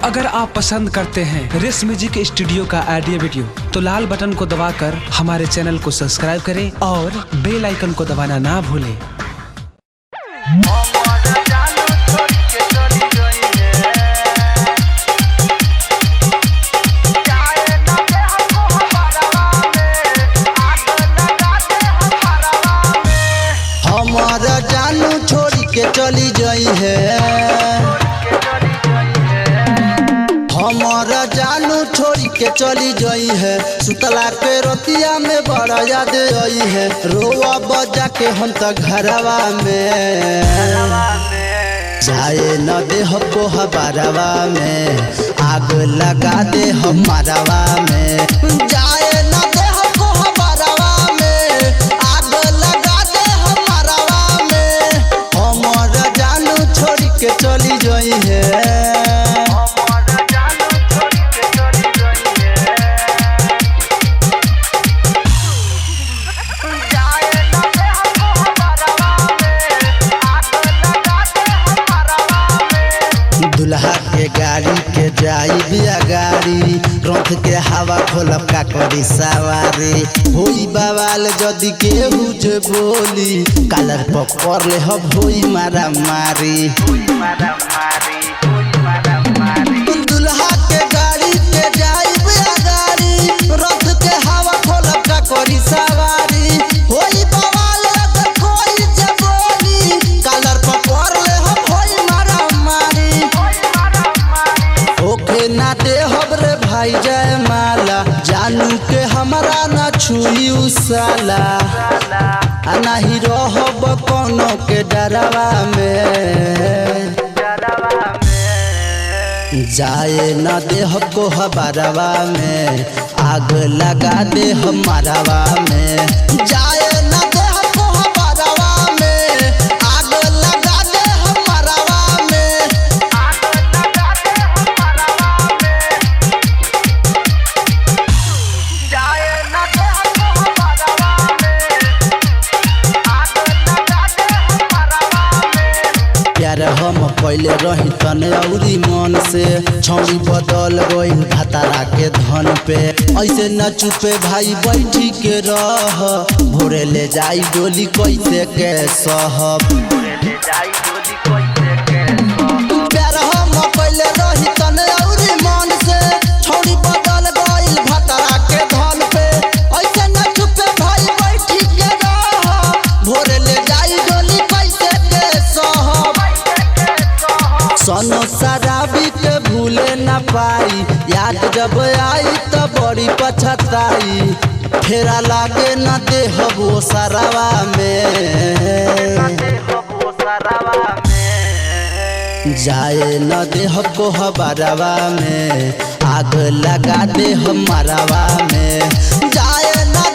अगर आप पसंद करते हैं रेस म्यूजिक स्टूडियो का ऑडियो वीडियो तो लाल बटन को दबाकर हमारे चैनल को सब्सक्राइब करें और बेल आइकन को दबाना ना भूलें। हमारा जानू छोड़ी के चली जाई है, हमारा जानू छोड़ी के चली जाई है। सुतला के रोतिया में बड़ा याद आई है, रोआ बजा के हम तो घरवा में जाए न दे हमको हबारवा में, आग लगा दे हमारवा में। जाए न दे हमको हबारवा में, आग लगा दे हमारवा में। हमारा जानू छोड़ के चली जाई है। दुल्हा के गाड़ी के जाई बिया गाड़ी, रथ के हवा खोलब का करी सवारी। होई बवाल जदि केहू जे बोली, कलर पकड़ ले हम होई मारा मारी। दुल्हा के गाड़ी के जाई बिया गाड़ी, रथ के हवा खोलब का करी सवारी। होई बवाल अगर कोई जे बोली, कलर पकड़ ले हम होई मारा मारी। ओके ना दे हबरे भाई जय माला, जानू के हमारा ना छुई उसाला। नहीं रहब कोनो के डरवा में, जाए ना दे हमको हबारवा में, आग लगा दे हमारवा में। जाए ना दे हमको हबारवा में, आग लगा दे हमारवा में। प्यार हम पहले रही तने औरी मन से, छौड़ी बदल गई भतारा के धन पे। ऐसे न चुपे भाई बैठी के रह, भोरे ले जाई डोली कैसे के सहब। प्यार हम पहले रही तने औरी मन से, छौड़ी बदल गई भतारा के धन पे। ऐसे न चुपे भाई बैठी के रह, भोरे ले जाई डोली कैसे के सहब। सनो शराबी के भूले न पाई, याद जब आई तो बड़ी पछताई। फेरा लागे न दे हबो सरवा में, जाए न दे हमको हबारवा में, आग लगा दे हमारवा में। जाए न